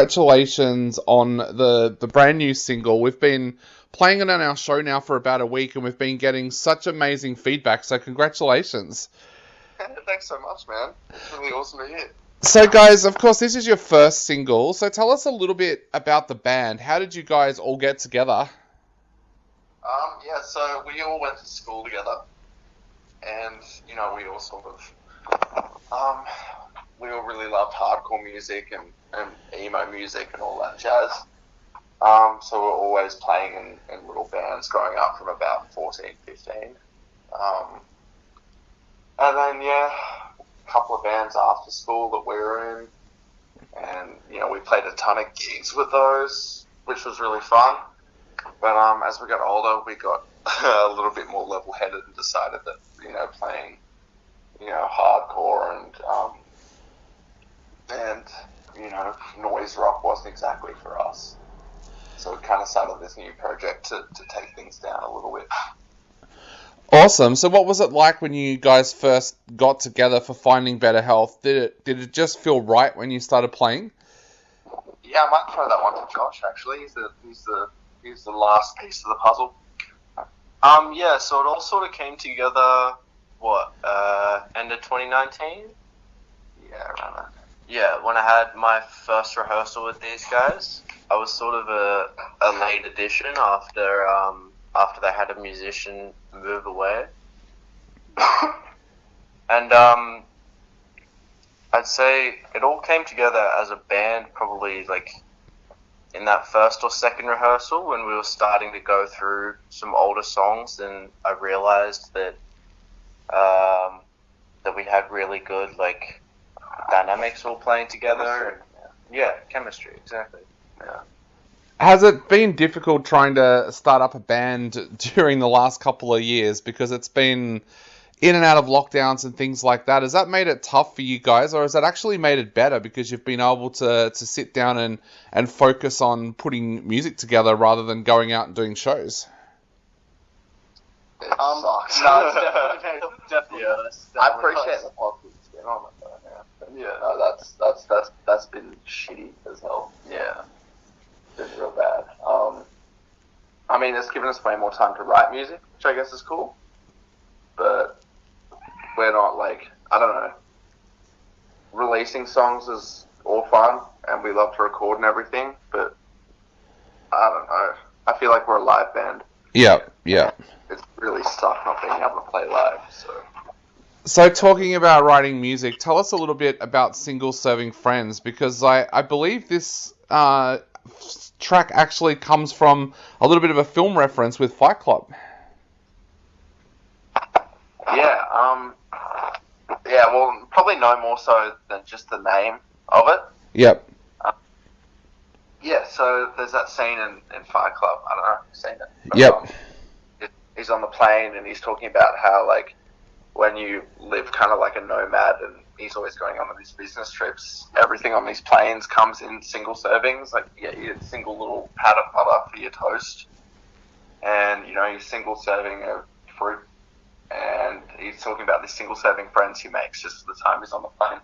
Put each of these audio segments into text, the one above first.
congratulations on the brand new single. We've been playing it on our show now for about a week, and we've been getting such amazing feedback. So congratulations. Thanks so much, man. It's really awesome to hear. So guys, of course, this is your first single. So tell us a little bit about the band. How did you guys all get together? Yeah, so we all went to school together, and we all sort of, we all really loved hardcore music and emo music and all that jazz. So we're always playing in little bands growing up from about 14, 15. And then, yeah, a couple of bands after school that we were in. And, we played a ton of gigs with those, which was really fun. But as we got older, we got a little bit more level-headed and decided that, playing, hardcore and noise rock wasn't exactly for us. So we kind of started this new project to take things down a little bit. Awesome. So what was it like when you guys first got together for Finding Better Health? Did it just feel right when you started playing? Yeah, I might throw that one to Josh, actually. He's the last piece of the puzzle. Yeah, so it all sort of came together, end of 2019? Yeah, around that. Yeah, when I had my first rehearsal with these guys. I was sort of a late addition after they had a musician move away. And I'd say it all came together as a band probably like in that first or second rehearsal when we were starting to go through some older songs, and I realized that we had really good like dynamics all playing together. Yeah, chemistry, exactly. Yeah. Has it been difficult trying to start up a band during the last couple of years, because it's been in and out of lockdowns and things like that? Has that made it tough for you guys, or has that actually made it better because you've been able to sit down and focus on putting music together rather than going out and doing shows? It sucks. No, it's definitely worse. I appreciate the positive spin on it, though. Yeah, no, that's been shitty as hell. Yeah, it's been real bad. I mean, it's given us way more time to write music, which I guess is cool. But we're not like, I don't know. Releasing songs is all fun, and we love to record and everything. But I don't know. I feel like we're a live band. Yeah. It's really sucked not being able to play live. So talking about writing music, tell us a little bit about Single Serving Friends, because I believe this track actually comes from a little bit of a film reference with Fight Club. Yeah, well, probably no more so than just the name of it. Yep. Yeah, so there's that scene in Fight Club. I don't know if you've seen it. But, Yep. He's on the plane and he's talking about how, like, when you live kind of like a nomad and he's always going on these business trips, everything on these planes comes in single servings. Like, you get a single little pat of butter for your toast. And, you're single serving of fruit. And he's talking about these single serving friends he makes just for the time he's on the plane.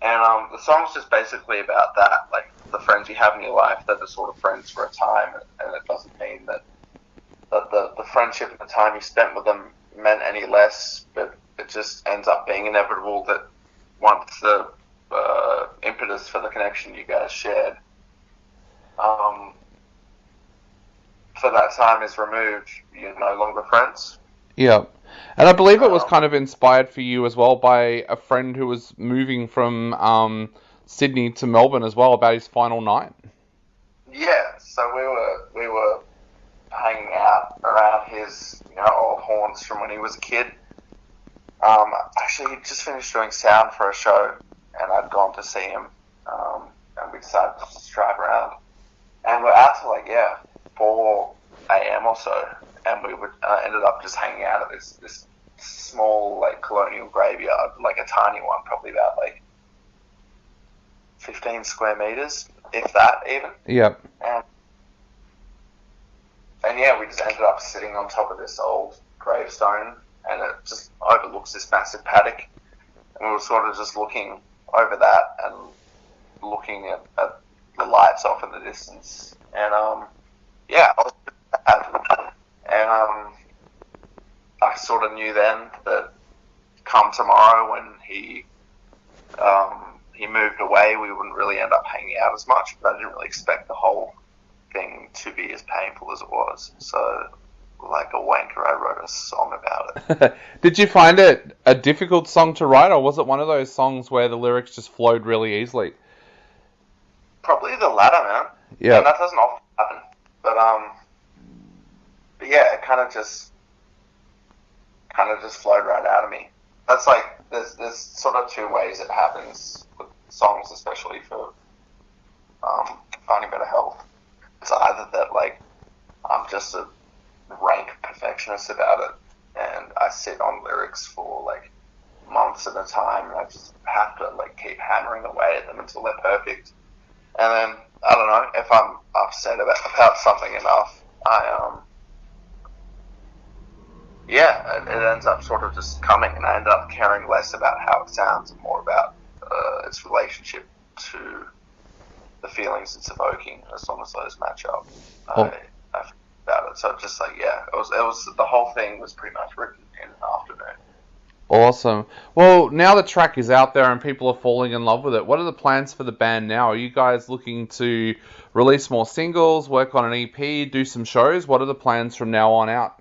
And the song's just basically about that, like the friends you have in your life, they're the sort of friends for a time, and it doesn't mean that the friendship and the time you spent with them meant any less, but it just ends up being inevitable that once the impetus for the connection you guys shared for that time is removed, you're no longer friends. Yeah. And I believe it was kind of inspired for you as well by a friend who was moving from Sydney to Melbourne as well, about his final night. Yeah, so we were hanging out around his old haunts from when he was a kid. Actually, he just finished doing sound for a show, and I'd gone to see him, and we decided to just drive around. And we're out till 4 a.m. or so, and we ended up just hanging out at this small like colonial graveyard, like a tiny one, probably about like 15 square meters, if that even. Yep. And yeah, we just ended up sitting on top of this old gravestone, and it just overlooks this massive paddock, and we were sort of just looking over that and looking at lights off in the distance, and yeah, I was sad. And I sort of knew then that come tomorrow when he moved away, we wouldn't really end up hanging out as much. But I didn't really expect the whole thing to be as painful as it was. So, like a wanker, I wrote a song about it. Did you find it a difficult song to write, or was it one of those songs where the lyrics just flowed really easily? Probably the latter, man. Yeah. And that doesn't often happen. But yeah, it kind of just flowed right out of me. That's like there's sort of two ways it happens with songs, especially for finding better health. It's either that like I'm just a rank perfectionist about it, and I sit on lyrics for like months at a time, and I just have to like keep hammering away at them until they're perfect. And then I don't know if I'm upset about something enough, it ends up sort of just coming, and I end up caring less about how it sounds and more about its relationship to the feelings it's evoking. As long as those match up, I feel about it. So just like it was the whole thing was pretty much written in an afternoon. Awesome. Well, now the track is out there and people are falling in love with it. What are the plans for the band now? Are you guys looking to release more singles, work on an EP, do some shows? What are the plans from now on out?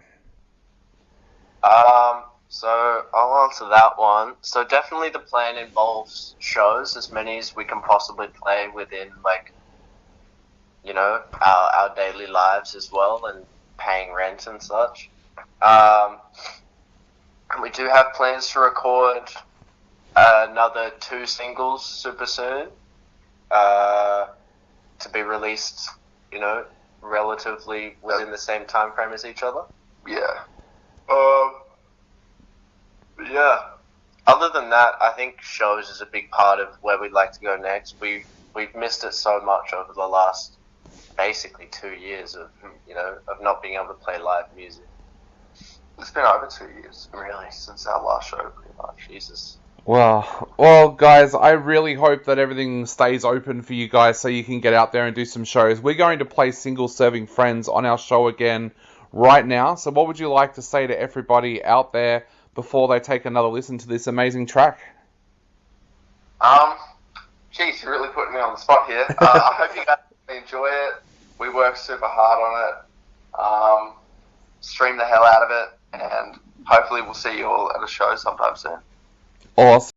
So I'll answer that one. So definitely the plan involves shows, as many as we can possibly play within, like, you know, our daily lives as well, and paying rent and such. And we do have plans to record another 2 singles super soon, to be released, you know, relatively within the same time frame as each other. Yeah. Yeah. Other than that, I think shows is a big part of where we'd like to go next. We've missed it so much over the last basically 2 years of not being able to play live music. It's been over 2 years, really, since our last show, pretty much. Jesus. Well, guys, I really hope that everything stays open for you guys so you can get out there and do some shows. We're going to play Single Serving Friends on our show again right now. So what would you like to say to everybody out there before they take another listen to this amazing track? Geez, you're really putting me on the spot here. I hope you guys enjoy it. We work super hard on it. Stream the hell out of it, and hopefully we'll see you all at a show sometime soon. Awesome.